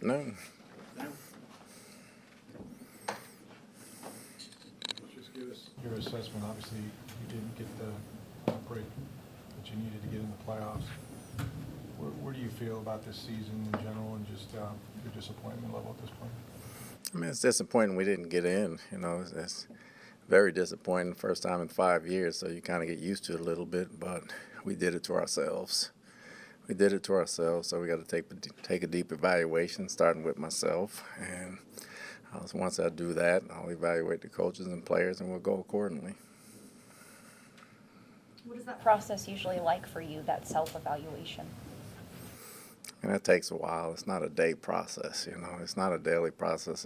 No. Just give us your assessment. Obviously, you didn't get the break that you needed to get in the playoffs. Where do you feel about this season in general and just your disappointment level at this point? I mean, it's disappointing we didn't get in. It's very disappointing. First time in 5 years, so you kind of get used to it a little bit. But we did it to ourselves. We did it to ourselves, so we got to take a deep evaluation, starting with myself. And once I do that, I'll evaluate the coaches and players, and we'll go accordingly. What is that process usually like for you, that self-evaluation? And it takes a while. It's not a day process, It's not a daily process.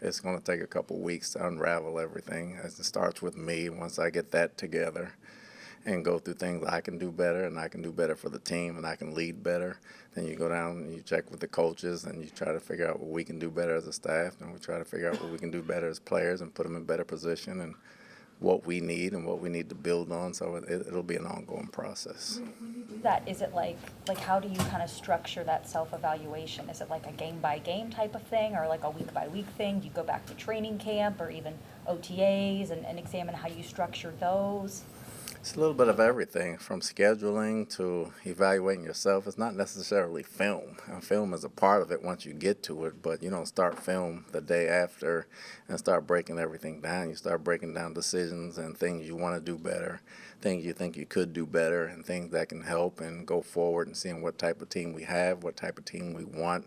It's going to take a couple weeks to unravel everything. It starts with me. Once I get that together and go through things I can do better, and I can do better for the team, and I can lead better, then you go down and you check with the coaches, and you try to figure out what we can do better as a staff, and we try to figure out what we can do better as players and put them in better position, and what we need and what we need to build on. So it'll be an ongoing process. When you do that, is it like how do you kind of structure that self-evaluation? Is it like a game-by-game type of thing, or like a week-by-week thing? Do you go back to training camp or even OTAs and examine how you structure those? It's a little bit of everything, from scheduling to evaluating yourself. It's not necessarily film. Film is a part of it once you get to it, but you don't start film the day after and start breaking everything down. You start breaking down decisions and things you want to do better, things you think you could do better, and things that can help and go forward, and seeing what type of team we have, what type of team we want.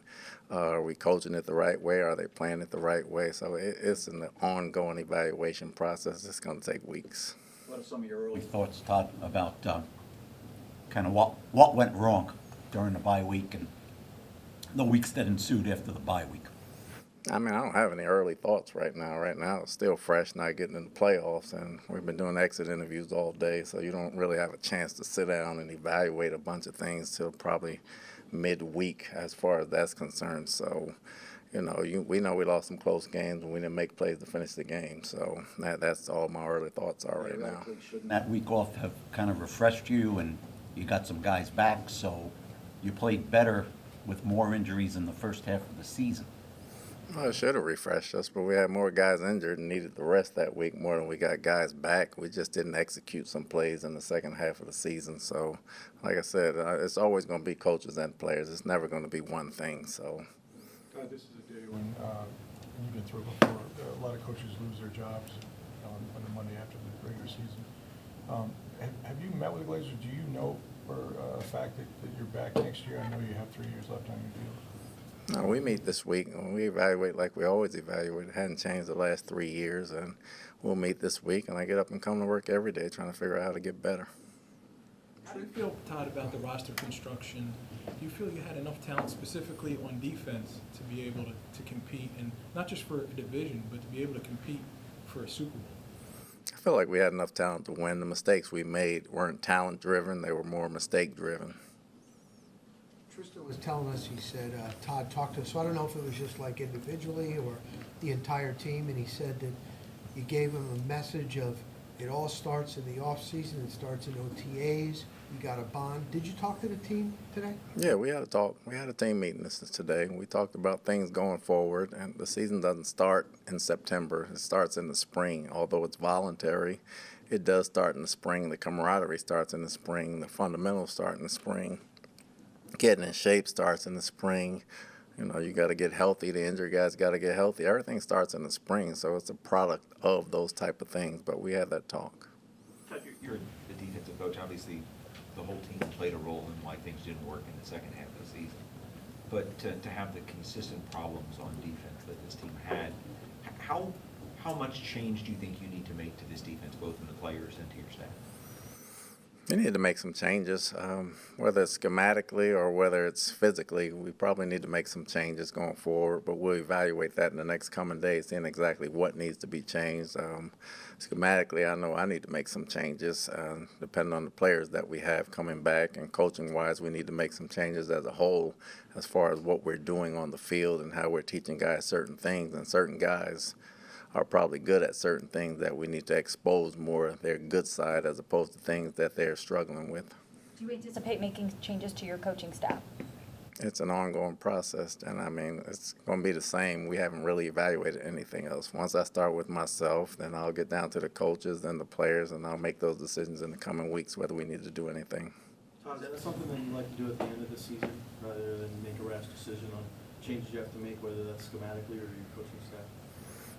Are we coaching it the right way? Are they playing it the right way? So it's an ongoing evaluation process. It's going to take weeks. What are some of your early thoughts, Todd, about kind of what went wrong during the bye week and the weeks that ensued after the bye week? I mean, I don't have any early thoughts right now. Right now, it's still fresh, not getting in the playoffs, and we've been doing exit interviews all day, so you don't really have a chance to sit down and evaluate a bunch of things till probably midweek as far as that's concerned. So, we know we lost some close games and we didn't make plays to finish the game. So that's all my early thoughts are right now. Shouldn't that week off have kind of refreshed you, and you got some guys back, so you played better with more injuries in the first half of the season? Well, it should have refreshed us, but we had more guys injured and needed the rest that week more than we got guys back. We just didn't execute some plays in the second half of the season. So, like I said, it's always going to be coaches and players. It's never going to be one thing. So. Todd, this is a day when you've been through it before. A lot of coaches lose their jobs on the Monday after the regular season. Have you met with the Glazers? Do you know for a fact that you're back next year? I know you have 3 years left on your deal. No, we meet this week, and we evaluate like we always evaluate. It hadn't changed the last 3 years, and we'll meet this week, and I get up and come to work every day trying to figure out how to get better. How do you feel, Todd, about the roster construction? Do you feel you had enough talent specifically on defense to be able to compete, and not just for a division, but to be able to compete for a Super Bowl? I feel like we had enough talent to win. The mistakes we made weren't talent-driven. They were more mistake-driven. Tristan was telling us, he said, Todd talked to us, so I don't know if it was just like individually or the entire team, and he said that you gave him a message of it all starts in the offseason, it starts in OTAs, you got a bond. Did you talk to the team today? Yeah, we had a talk. We had a team meeting today. We talked about things going forward, and the season doesn't start in September. It starts in the spring. Although it's voluntary, it does start in the spring. The camaraderie starts in the spring. The fundamentals start in the spring. Getting in shape starts in the spring. You got to get healthy. The injured guys got to get healthy. Everything starts in the spring, so it's a product of those type of things. But we had that talk. You're the defensive coach. Obviously, the whole team played a role in why things didn't work in the second half of the season. But to have the consistent problems on defense that this team had, how much change do you think you need to make to this defense, both in the players and to your staff? We need to make some changes, whether it's schematically or whether it's physically. We probably need to make some changes going forward, but we'll evaluate that in the next coming days, seeing exactly what needs to be changed. Schematically, I know I need to make some changes, depending on the players that we have coming back, and coaching-wise, we need to make some changes as a whole as far as what we're doing on the field and how we're teaching guys certain things, and certain guys are probably good at certain things that we need to expose more their good side as opposed to things that they're struggling with. Do you anticipate making changes to your coaching staff? It's an ongoing process, and I mean, it's going to be the same. We haven't really evaluated anything else. Once I start with myself, then I'll get down to the coaches, then the players, and I'll make those decisions in the coming weeks whether we need to do anything. Todd, is that something that you'd like to do at the end of the season, rather than make a rash decision on changes you have to make, whether that's schematically or your coaching staff?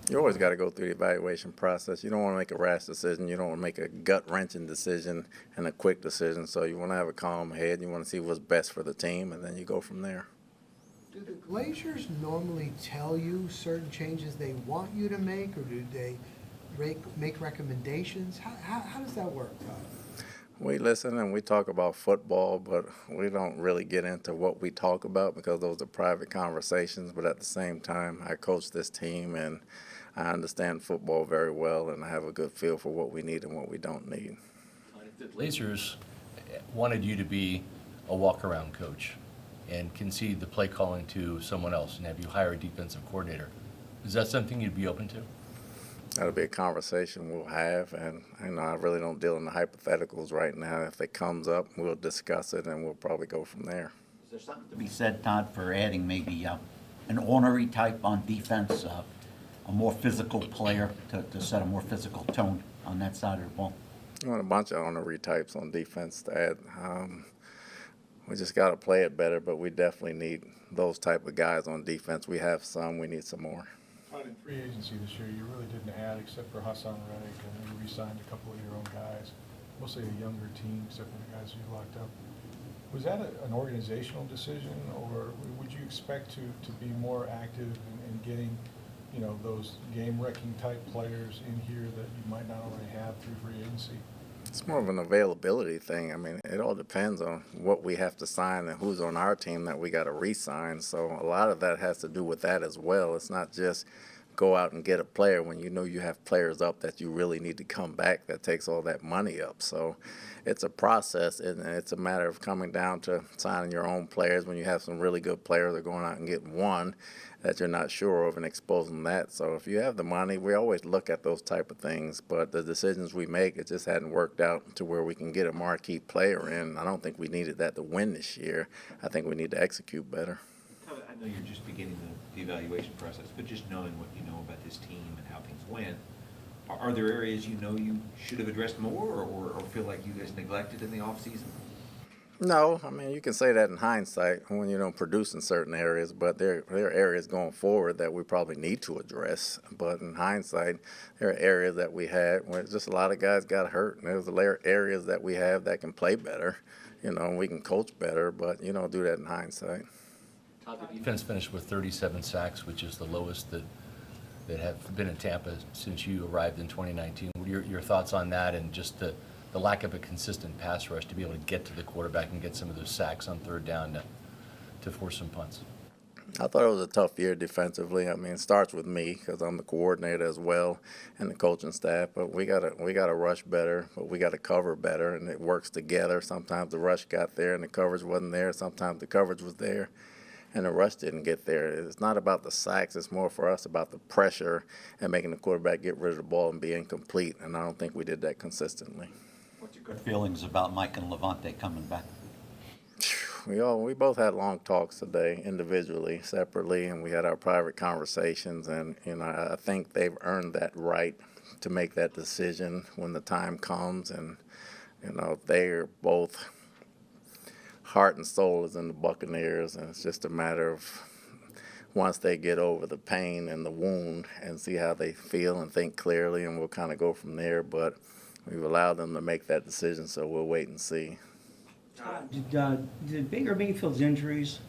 You always got to go through the evaluation process. You don't want to make a rash decision. You don't want to make a gut-wrenching decision and a quick decision. So you want to have a calm head. You want to see what's best for the team, and then you go from there. Do the Glazers normally tell you certain changes they want you to make, or do they make recommendations? How does that work, Todd? We listen and we talk about football, but we don't really get into what we talk about because those are private conversations. But at the same time, I coach this team, and I understand football very well, and I have a good feel for what we need and what we don't need. If the Blazers wanted you to be a walk-around coach and concede the play calling to someone else and have you hire a defensive coordinator, is that something you'd be open to? That'll be a conversation we'll have, and I really don't deal in the hypotheticals right now. If it comes up, we'll discuss it, and we'll probably go from there. Is there something to be said, Todd, for adding maybe an ornery type on defense, a more physical player to set a more physical tone on that side of the ball? You want a bunch of ornery types on defense to add. We just got to play it better, but we definitely need those type of guys on defense. We have some. We need some more. Todd, in free agency this year, you really didn't add except for Hassan Reddick, and then you re-signed a couple of your own guys, mostly a younger team except for the guys you locked up. Was that an organizational decision, or would you expect to be more active in getting, those game-wrecking type players in here that you might not already have through free agency? It's more of an availability thing. I mean, it all depends on what we have to sign and who's on our team that we got to re-sign. So a lot of that has to do with that as well. It's not just go out and get a player when you know you have players up that you really need to come back. That takes all that money up. So it's a process, and it's a matter of coming down to signing your own players when you have some really good players that are going out and getting one that you're not sure of and exposing that. So if you have the money, we always look at those type of things, but the decisions we make, it just hadn't worked out to where we can get a marquee player in. I don't think we needed that to win this year. I think we need to execute better. I know you're just beginning the evaluation process, but just knowing what you know about this team and how things went, are there areas you know you should have addressed more or feel like you guys neglected in the offseason? No, I mean, you can say that in hindsight when you don't produce in certain areas, but there are areas going forward that we probably need to address. But in hindsight, there are areas that we had where just a lot of guys got hurt, and there's areas that we have that can play better, and we can coach better, but you don't do that in hindsight. The defense finished with 37 sacks, which is the lowest that have been in Tampa since you arrived in 2019. What are your thoughts on that, and just the lack of a consistent pass rush to be able to get to the quarterback and get some of those sacks on third down to force some punts? I thought it was a tough year defensively. I mean, it starts with me because I'm the coordinator as well and the coaching staff. But we gotta rush better, but we got to cover better, and it works together. Sometimes the rush got there and the coverage wasn't there. Sometimes the coverage was there and the rush didn't get there. It's not about the sacks. It's more for us about the pressure and making the quarterback get rid of the ball and be incomplete. And I don't think we did that consistently. What's your good feelings about Mike and Levante coming back? We both had long talks today, individually, separately, and we had our private conversations. And I think they've earned that right to make that decision when the time comes. And they're both heart and soul is in the Buccaneers, and it's just a matter of once they get over the pain and the wound and see how they feel and think clearly, and we'll kind of go from there. But we've allowed them to make that decision, so we'll wait and see. Did Baker Mayfield's injuries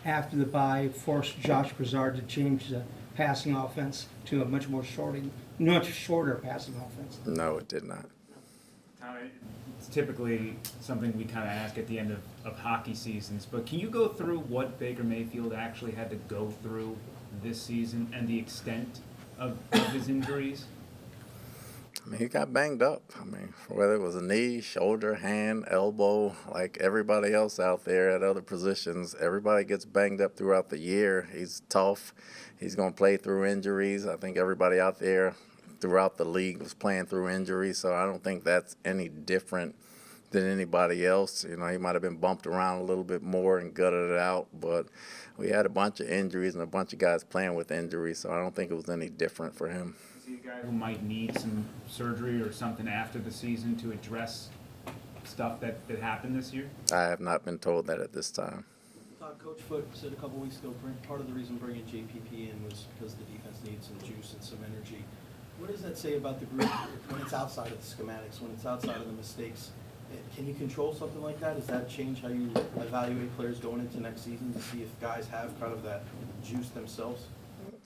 after the bye force Josh Broussard to change the passing offense to a much shorter passing offense? No, it did not. It's typically something we kind of ask at the end of hockey seasons, but can you go through what Baker Mayfield actually had to go through this season and the extent of his injuries? I mean, he got banged up. I mean, whether it was a knee, shoulder, hand, elbow, like everybody else out there at other positions, everybody gets banged up throughout the year. He's tough. He's going to play through injuries. I think everybody out there throughout the league was playing through injuries, so I don't think that's any different than anybody else. You know, he might have been bumped around a little bit more and gutted it out, but we had a bunch of injuries and a bunch of guys playing with injuries, so I don't think it was any different for him. Is he a guy who might need some surgery or something after the season to address stuff that happened this year? I have not been told that at this time. Todd, Coach Foote said a couple weeks ago, part of the reason bringing JPP in was because the defense needs some juice and some energy. What does that say about the group when it's outside of the schematics, when it's outside of the mistakes? Can you control something like that? Does that change how you evaluate players going into next season to see if guys have kind of that juice themselves?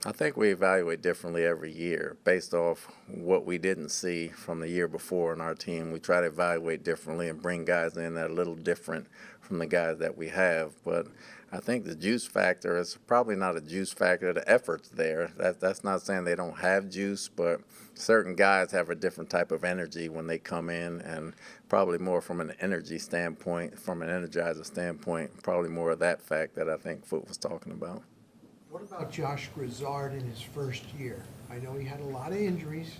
I think we evaluate differently every year based off what we didn't see from the year before in our team. We try to evaluate differently and bring guys in that are a little different from the guys that we have. But I think the juice factor is probably not a juice factor. The effort's there. That's not saying they don't have juice, but certain guys have a different type of energy when they come in, and probably more from an energy standpoint, from an energizer standpoint, probably more of that fact that I think Foote was talking about. What about Josh Grizzard in his first year? I know he had a lot of injuries.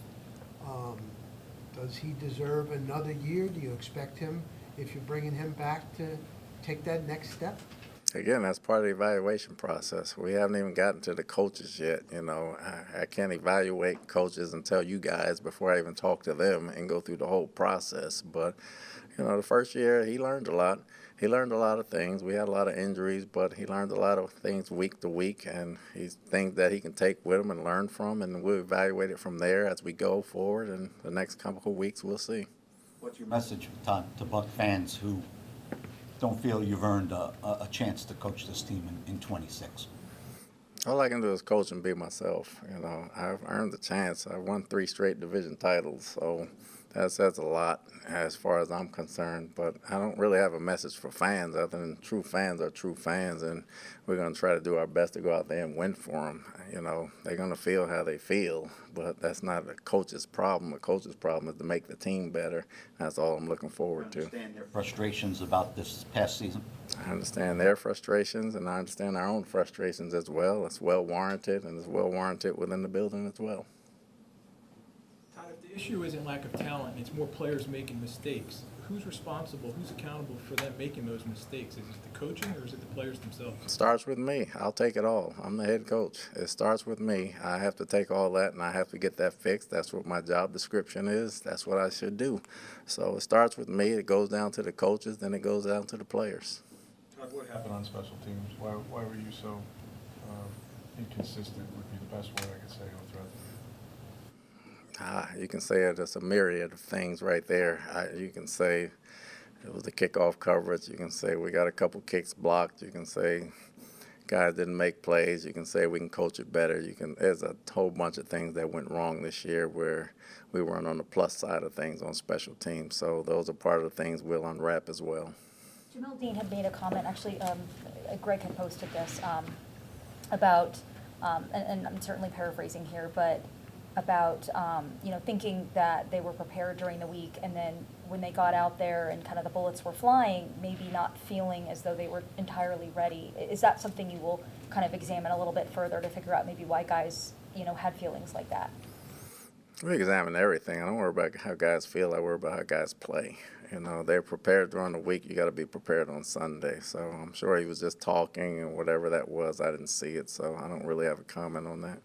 Does he deserve another year? Do you expect him, if you're bringing him back, to take that next step? Again, that's part of the evaluation process. We haven't even gotten to the coaches yet. You know, I can't evaluate coaches and tell you guys before I even talk to them and go through the whole process. But, you know, the first year he learned a lot. He learned a lot of things. We had a lot of injuries, but he learned a lot of things week to week, and he's things that he can take with him and learn from, and we'll evaluate it from there as we go forward. And the next couple of weeks, we'll see. What's your message, Todd, to Buck fans who don't feel you've earned a chance to coach this team in 26? All I can do is coach and be myself. You know, I've earned the chance. I won 3 straight division titles, so that says a lot as far as I'm concerned. But I don't really have a message for fans other than true fans are true fans, and we're going to try to do our best to go out there and win for them. You know, they're going to feel how they feel, but that's not a coach's problem. A coach's problem is to make the team better. That's all I'm looking forward to. Understand their frustrations about this past season? I understand their frustrations, and I understand our own frustrations as well. It's well warranted, and it's well warranted within the building as well. Todd, if the issue isn't lack of talent, it's more players making mistakes, who's responsible, who's accountable for them making those mistakes? Is it the coaching or is it the players themselves? It starts with me. I'll take it all. I'm the head coach. It starts with me. I have to take all that, and I have to get that fixed. That's what my job description is. That's what I should do. So it starts with me. It goes down to the coaches, then it goes down to the players. Todd, what happened on special teams? Why were you so inconsistent would be the best word I could say throughout the year? You can say it. It's a myriad of things right there. You can say it was the kickoff coverage. You can say we got a couple kicks blocked. You can say guys didn't make plays. You can say we can coach it better. There's a whole bunch of things that went wrong this year where we weren't on the plus side of things on special teams. So those are part of the things we'll unwrap as well. Jamel Dean had made a comment, actually, Greg had posted this, about, and I'm certainly paraphrasing here, but about, thinking that they were prepared during the week, and then when they got out there and kind of the bullets were flying, maybe not feeling as though they were entirely ready. Is that something you will kind of examine a little bit further to figure out maybe why guys, had feelings like that? We examine everything. I don't worry about how guys feel. I worry about how guys play. They're prepared during the week. You got to be prepared on Sunday. So I'm sure he was just talking and whatever that was. I didn't see it, so I don't really have a comment on that.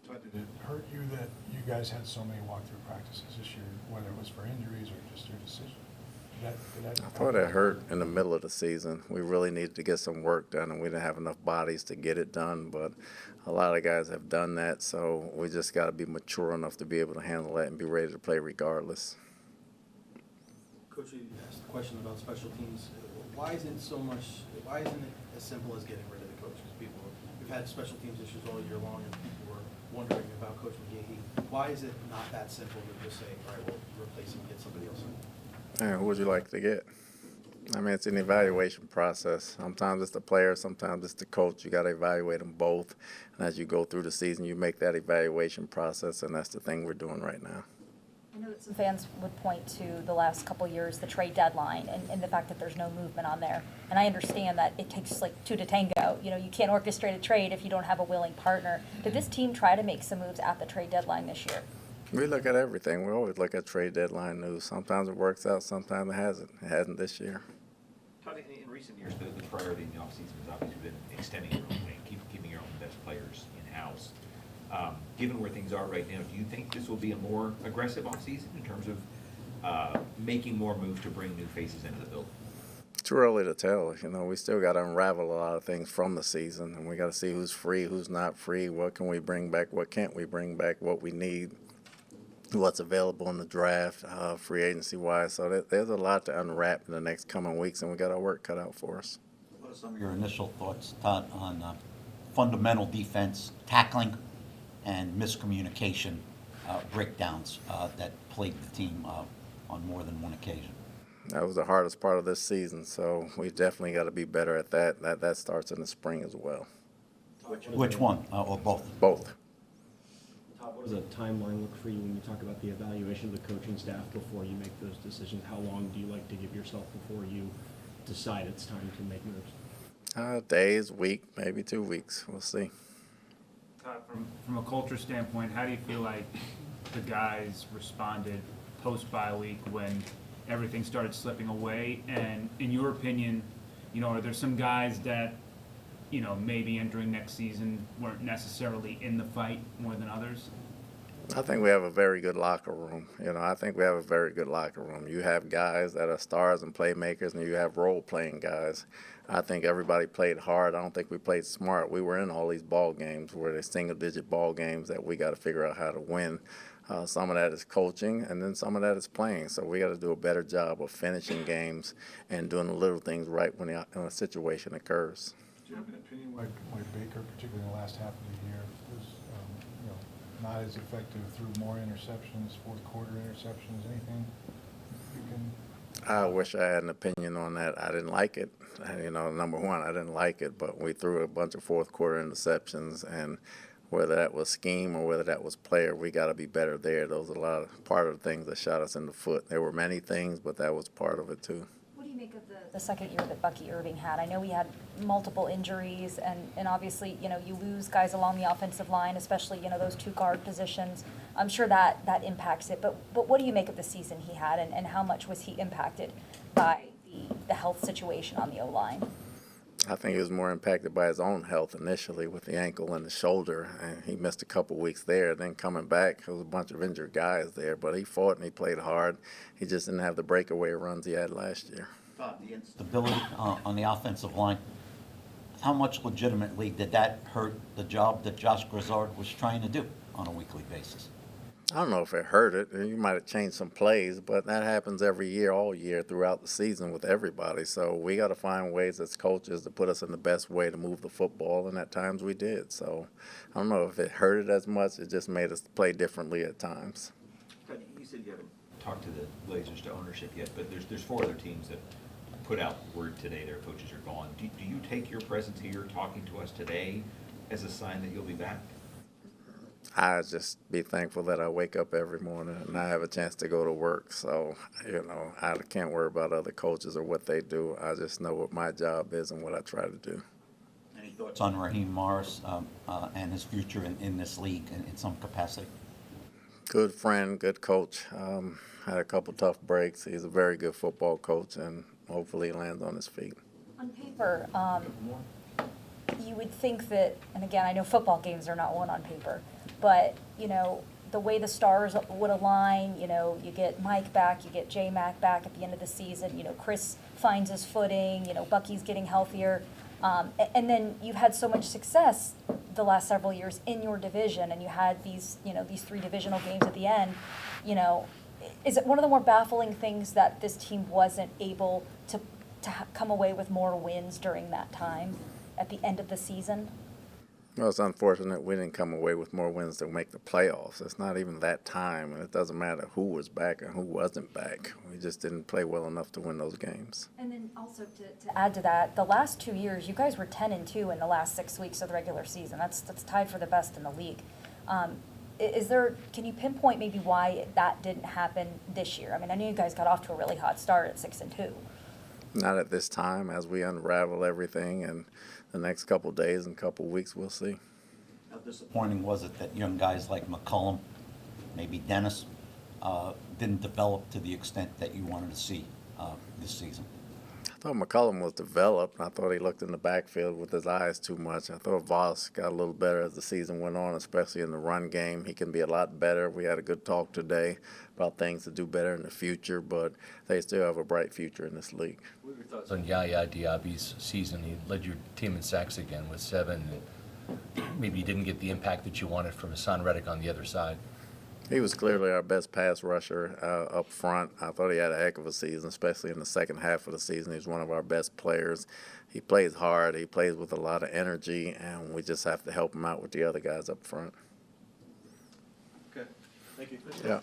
Todd, did it hurt you that you guys had so many walkthrough practices this year, whether it was for injuries or just your decision? Did that I thought it hurt in the middle of the season. We really needed to get some work done, and we didn't have enough bodies to get it done. But a lot of guys have done that, so we just got to be mature enough to be able to handle that and be ready to play regardless. Coach, you asked a question about special teams. Why isn't it as simple as getting rid of the coaches? We've had special teams issues all year long, and people were wondering about Coach McGahee. Why is it not that simple to just say, all right, we'll replace him and get somebody else in? Who would you like to get? I mean, it's an evaluation process. Sometimes it's the player, sometimes it's the coach. You got to evaluate them both. And as you go through the season, you make that evaluation process, and that's the thing we're doing right now. I know that some fans would point to the last couple of years, the trade deadline, and the fact that there's no movement on there. And I understand that it takes like two to tango. You can't orchestrate a trade if you don't have a willing partner. Did this team try to make some moves at the trade deadline this year? We look at everything. We always look at trade deadline news. Sometimes it works out, sometimes it hasn't. It hasn't this year. Todd, in recent years, the priority in the offseason has obviously been extending your own game, keeping your own best players in-house. Given where things are right now, do you think this will be a more aggressive offseason in terms of making more moves to bring new faces into the building? Too early to tell. You know, we still got to unravel a lot of things from the season, and we got to see who's free, who's not free, what can we bring back, what can't we bring back, what we need, what's available in the draft, free agency-wise. So there's a lot to unwrap in the next coming weeks, and we got our work cut out for us. What are some of your initial thoughts, Todd, on fundamental defense, tackling, and miscommunication breakdowns that plagued the team on more than one occasion? That was the hardest part of this season, so we definitely got to be better at that. That starts in the spring as well. Which one, or both? Both. Todd, what does a timeline look for you when you talk about the evaluation of the coaching staff before you make those decisions? How long do you like to give yourself before you decide it's time to make moves? Days, week, maybe 2 weeks. We'll see. Todd, from a culture standpoint, how do you feel like the guys responded post-bye week when everything started slipping away? And in your opinion, are there some guys that, maybe entering next season weren't necessarily in the fight more than others? I think we have a very good locker room. I think we have a very good locker room. You have guys that are stars and playmakers, and you have role-playing guys. I think everybody played hard. I don't think we played smart. We were in all these ball games where they're single-digit ball games that we got to figure out how to win. Some of that is coaching, and then some of that is playing. So we got to do a better job of finishing games and doing the little things right when a situation occurs. Do you have an opinion why Baker, particularly in the last half of the year, was not as effective, threw more interceptions, fourth quarter interceptions, anything you can? I wish I had an opinion on that. I didn't like it. Number one, I didn't like it, but we threw a bunch of fourth quarter interceptions, and whether that was scheme or whether that was player, we got to be better there. Those are part of the things that shot us in the foot. There were many things, but that was part of it too. What do you make of the second year that Bucky Irving had? I know he had multiple injuries, and obviously, you lose guys along the offensive line, especially, those two guard positions. I'm sure that impacts it. But what do you make of the season he had, and how much was he impacted by the health situation on the O-line? I think he was more impacted by his own health initially with the ankle and the shoulder, and he missed a couple weeks there. Then coming back, there was a bunch of injured guys there, but he fought and he played hard. He just didn't have the breakaway runs he had last year. The instability on the offensive line, how much legitimately did that hurt the job that Josh Grizzard was trying to do on a weekly basis? I don't know if it hurt it. You might have changed some plays, but that happens every year, all year, throughout the season with everybody. So we got to find ways as coaches to put us in the best way to move the football, and at times we did. So I don't know if it hurt it as much. It just made us play differently at times. You said you haven't talked to the Blazers, to ownership yet, but there's 4 other teams that put out word today their coaches are gone. Do you take your presence here talking to us today as a sign that you'll be back? I just be thankful that I wake up every morning and I have a chance to go to work. So, I can't worry about other coaches or what they do. I just know what my job is and what I try to do. Any thoughts on Raheem Morris and his future in this league in some capacity? Good friend, good coach. Had a couple tough breaks. He's a very good football coach, and hopefully he lands on his feet. On paper, you would think that, and again, I know football games are not won on paper, but, the way the stars would align, you get Mike back, you get J-Mac back at the end of the season, Chris finds his footing, Bucky's getting healthier, and then you've had so much success the last several years in your division, and you had these 3 divisional games at the end, is it one of the more baffling things that this team wasn't able to come away with more wins during that time at the end of the season? Well, it's unfortunate we didn't come away with more wins to make the playoffs. It's not even that time, and it doesn't matter who was back and who wasn't back. We just didn't play well enough to win those games. And then also to add to that, the last 2 years, you guys were 10-2 in the last 6 weeks of the regular season. That's tied for the best in the league. Can you pinpoint maybe why that didn't happen this year? I mean, I know you guys got off to a really hot start at 6-2. Not at this time. As we unravel everything, and the next couple of days and couple of weeks, we'll see. How disappointing was it that young guys like McCollum maybe Dennis, didn't develop to the extent that you wanted to see this season? I thought McCollum was developed. I thought he looked in the backfield with his eyes too much. I thought Voss got a little better as the season went on, especially in the run game. He can be a lot better. We had a good talk today about things to do better in the future, but they still have a bright future in this league. What are your thoughts on Yaya Diaby's season? He led your team in sacks again with 7. Maybe you didn't get the impact that you wanted from Hassan Reddick on the other side. He was clearly our best pass rusher up front. I thought he had a heck of a season, especially in the second half of the season. He's one of our best players. He plays hard. He plays with a lot of energy, and we just have to help him out with the other guys up front. Okay, thank you. Yeah.